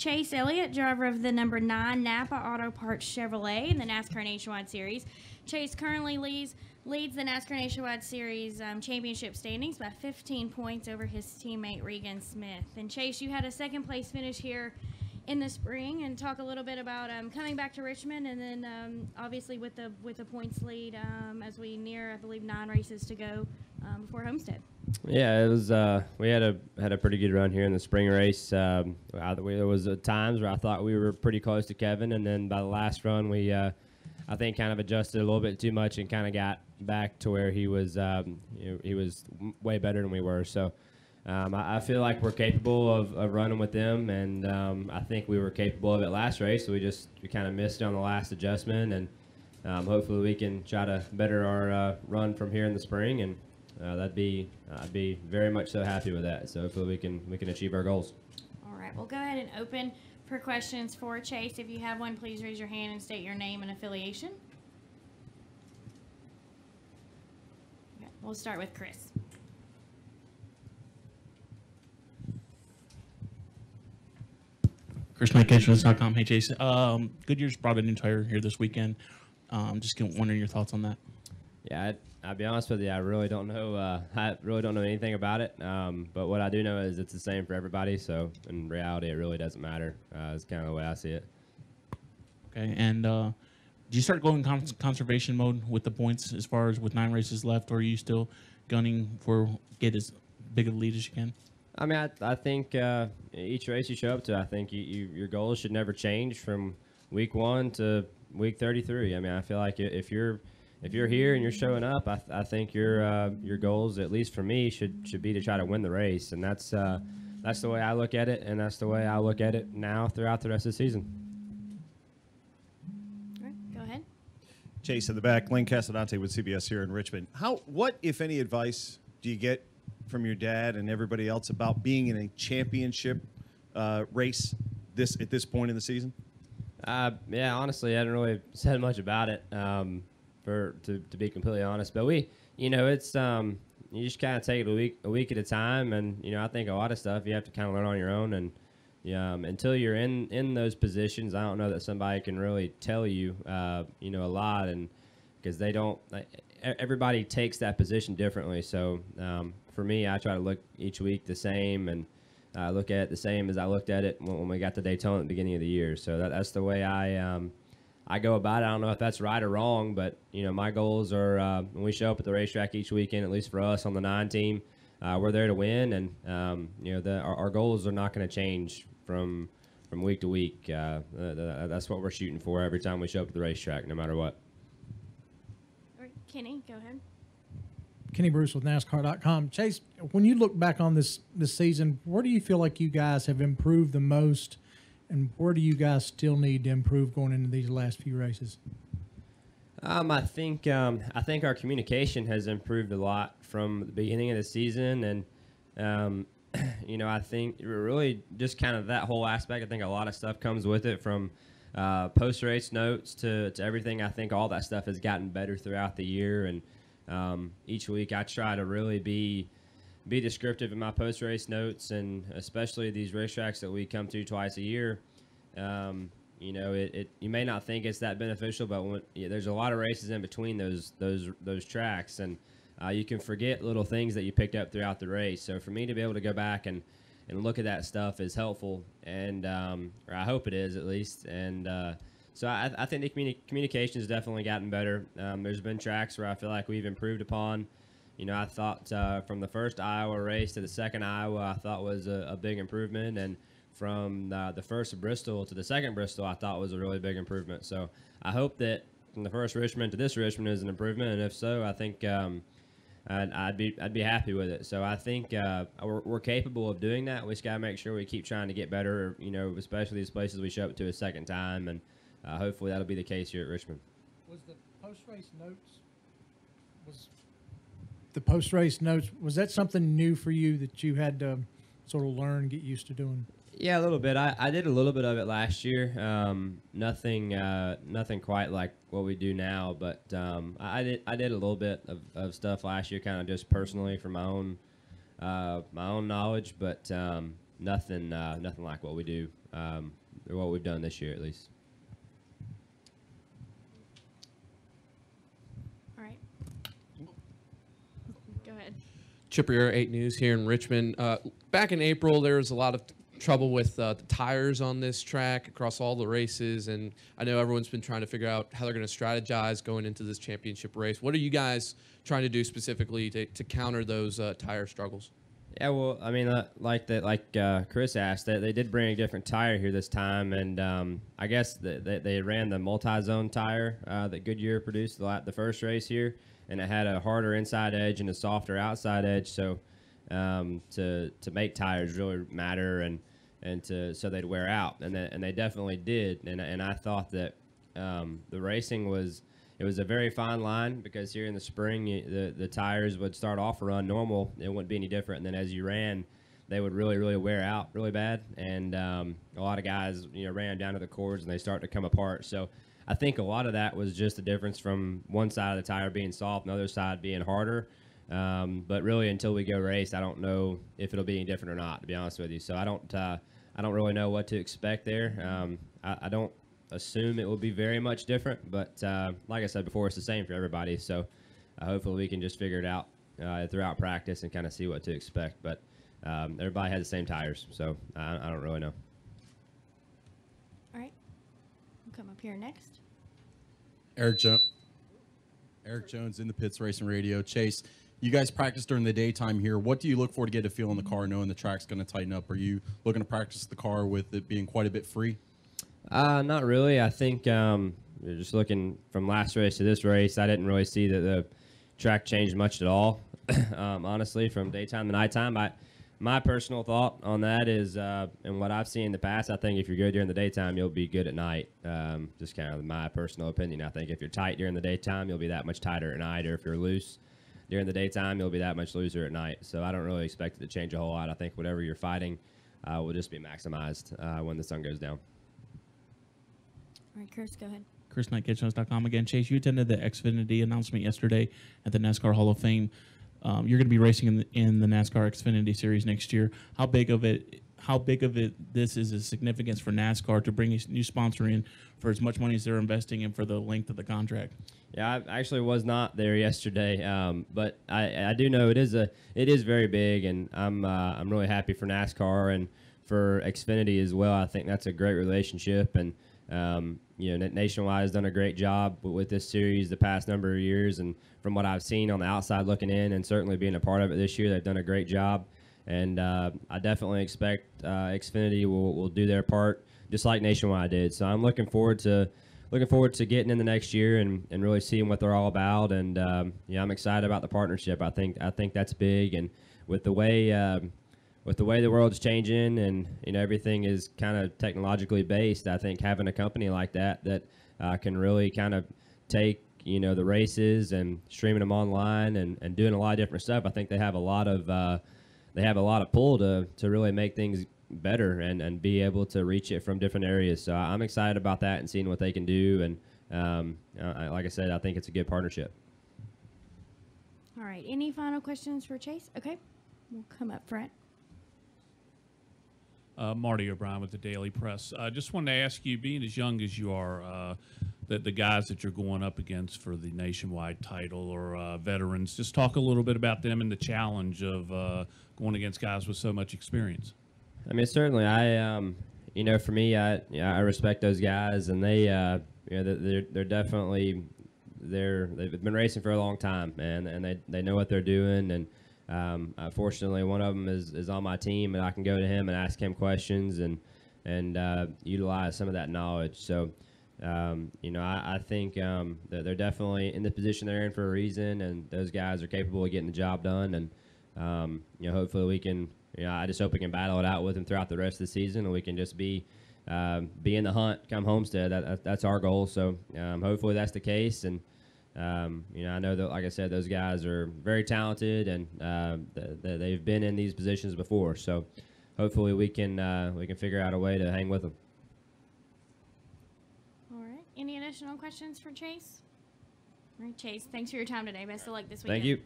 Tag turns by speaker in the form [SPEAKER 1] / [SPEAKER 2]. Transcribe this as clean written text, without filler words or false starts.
[SPEAKER 1] Chase Elliott, driver of the number 9 Napa Auto Parts Chevrolet in the NASCAR Nationwide Series. Chase currently leads the NASCAR Nationwide Series championship standings by 15 points over his teammate Regan Smith. And Chase, you had a second-place finish here in the spring, and talk a little bit about coming back to Richmond, and then obviously with the points lead as we near, I believe, 9 races to go before Homestead.
[SPEAKER 2] Yeah, it was. We had a pretty good run here in the spring race. There was times where I thought we were pretty close to Kevin, and then by the last run, we I think kind of adjusted a little bit too much and kind of got back to where he was. He was way better than we were. So I feel like we're capable of running with them, and I think we were capable of it last race. So we kind of missed on the last adjustment, and hopefully we can try to better our run from here in the spring, and I'd be very much so happy with that. So hopefully we can achieve our goals.
[SPEAKER 1] All right, we'll go ahead and open for questions for Chase. If you have one, please raise your hand and state your name and affiliation. Okay, we'll start with Chris.
[SPEAKER 3] Chris McKitchen.com. Hey, Chase. Goodyear's brought a new tire here this weekend. Just wondering your thoughts on that.
[SPEAKER 2] Yeah, I'll be honest with you. I really don't know. I really don't know anything about it. But what I do know is it's the same for everybody. So in reality, it really doesn't matter. It's kind of the way I see it.
[SPEAKER 3] Okay. And do you start going conservation mode with the points as far as with 9 races left, or are you still gunning for get as big a lead as you can?
[SPEAKER 2] I mean, I think each race you show up to, I think your goals should never change from week 1 to week 33. I mean, I feel like if you're here and you're showing up, I think your goals, at least for me, should be to try to win the race, and that's the way I look at it, and that's the way I look at it now throughout the rest of the season.
[SPEAKER 1] All right, go ahead.
[SPEAKER 4] Chase in the back, Lane Casadante with CBS here in Richmond. What, if any, advice do you get from your dad and everybody else about being in a championship race at this point in the season?
[SPEAKER 2] Yeah, honestly, I hadn't really said much about it. To be completely honest, but it's you just kind of take it a week at a time, and I think a lot of stuff you have to kind of learn on your own, and until you're in those positions, I don't know that somebody can really tell you a lot, and because they don't, everybody takes that position differently. So for me, I try to look each week the same, and look at it the same as I looked at it when we got to Daytona at the beginning of the year. So that's the way I go about it. I don't know if that's right or wrong, but my goals are when we show up at the racetrack each weekend, at least for us on the 9 team, we're there to win, and our goals are not going to change from week to week. That's what we're shooting for every time we show up at the racetrack, no matter what.
[SPEAKER 1] All right, Kenny, go ahead.
[SPEAKER 5] Kenny Bruce with NASCAR.com. Chase, when you look back on this season, where do you feel like you guys have improved the most, and where do you guys still need to improve going into these last few races?
[SPEAKER 2] I think our communication has improved a lot from the beginning of the season, and I think really just kind of that whole aspect. I think a lot of stuff comes with it, from post-race notes to everything. I think all that stuff has gotten better throughout the year, and each week I try to really be descriptive in my post-race notes, and especially these racetracks that we come to twice a year. You may not think it's that beneficial, but there's a lot of races in between those tracks, and you can forget little things that you picked up throughout the race. So for me to be able to go back and look at that stuff is helpful, and or I hope it is at least. And so I think the communication has definitely gotten better. There's been tracks where I feel like we've improved upon. I thought from the first Iowa race to the second Iowa, I thought was a big improvement, and from the first Bristol to the second Bristol, I thought was a really big improvement. So I hope that from the first Richmond to this Richmond is an improvement, and if so, I think I'd be happy with it. So I think we're capable of doing that. We just got to make sure we keep trying to get better, especially these places we show up to a second time, and hopefully that'll be the case here at Richmond.
[SPEAKER 5] Was the post-race notes, was that something new for you that you had to sort of learn, get used to doing?
[SPEAKER 2] Yeah, a little bit. I did a little bit of it last year. Nothing quite like what we do now, but I did a little bit of stuff last year, kind of just personally for my own knowledge, but nothing like what we do what we've done this year at least.
[SPEAKER 1] All right. Go ahead.
[SPEAKER 6] Chip RIR 8 News here in Richmond. Back in April, there was a lot of trouble with the tires on this track across all the races, and I know everyone's been trying to figure out how they're going to strategize going into this championship race. What are you guys trying to do specifically to counter those tire struggles?
[SPEAKER 2] Yeah, well, I mean, like Chris asked, that they did bring a different tire here this time, and I guess they ran the multi-zone tire that Goodyear produced the first race here, and it had a harder inside edge and a softer outside edge. So to make tires really matter, and so they'd wear out, and they definitely did. And I thought that the racing was a very fine line, because here in the spring the tires would start off a run normal, it wouldn't be any different, and then as you ran, they would really wear out really bad, and a lot of guys ran down to the cords and they start to come apart. So I think a lot of that was just the difference from one side of the tire being soft and the other side being harder. But really, until we go race, I don't know if it'll be any different or not, to be honest with you. So I don't really know what to expect there. I don't assume it will be very much different, but like I said before, it's the same for everybody. So hopefully we can just figure it out throughout practice and kind of see what to expect. But everybody had the same tires, so I don't really know.
[SPEAKER 1] All right. We'll come up here next.
[SPEAKER 7] Eric Jones in the pits, racing radio. Chase, you guys practice during the daytime here. What do you look for to get a feel in the car, knowing the track's going to tighten up? Are you looking to practice the car with it being quite a bit free?
[SPEAKER 2] Not really. I think just looking from last race to this race, I didn't really see that the track changed much at all. Honestly, from daytime to nighttime, my personal thought on that is, and what I've seen in the past, I think if you're good during the daytime, you'll be good at night. Just kind of my personal opinion. I think if you're tight during the daytime, you'll be that much tighter at night, or if you're loose during the daytime, you'll be that much looser at night. So I don't really expect it to change a whole lot. I think whatever you're fighting will just be maximized when the sun goes down.
[SPEAKER 1] All right, Chris, go ahead.
[SPEAKER 3] ChrisKnightGetShows.com again. Chase, you attended the Xfinity announcement yesterday at the NASCAR Hall of Fame. You're going to be racing in the NASCAR Xfinity Series next year. How big of it this is a significance for NASCAR to bring a new sponsor in for as much money as they're investing in for the length of the contract?
[SPEAKER 2] Yeah, I actually was not there yesterday, but I do know it is very big, and I'm really happy for NASCAR and for Xfinity as well. I think that's a great relationship, and Nationwide has done a great job with this series the past number of years, and from what I've seen on the outside looking in, and certainly being a part of it this year, they've done a great job. And I definitely expect Xfinity will do their part just like Nationwide did. So I'm looking forward to getting in the next year and really seeing what they're all about. And I'm excited about the partnership. I think that's big. And with the way the world's changing, and everything is kind of technologically based, I think having a company like that can really kind of take the races and streaming them online and doing a lot of different stuff. I think they have a lot of pull to really make things better and be able to reach it from different areas. So I'm excited about that and seeing what they can do. And like I said, I think it's a good partnership.
[SPEAKER 1] All right. Any final questions for Chase? Okay. We'll come up front.
[SPEAKER 8] Marty O'Brien with the Daily Press. Just wanted to ask you, being as young as you are, the guys that you're going up against for the Nationwide title, or veterans, just talk a little bit about them and the challenge of going against guys with so much experience. I mean, certainly,
[SPEAKER 2] For me, I respect those guys, and they're definitely they've been racing for a long time, man, and they know what they're doing. And fortunately, one of them is on my team, and I can go to him and ask him questions and utilize some of that knowledge. So, I think that they're definitely in the position they're in for a reason, and those guys are capable of getting the job done. And hopefully we can. I just hope we can battle it out with them throughout the rest of the season, and we can just be in the hunt come Homestead. That's our goal. So hopefully that's the case. And I know that, like I said, those guys are very talented, and they've been in these positions before. So hopefully we can figure out a way to hang with them.
[SPEAKER 1] All right. Any additional questions for Chase? All right, Chase. Thanks for your time today. Best of luck this weekend.
[SPEAKER 2] Thank you.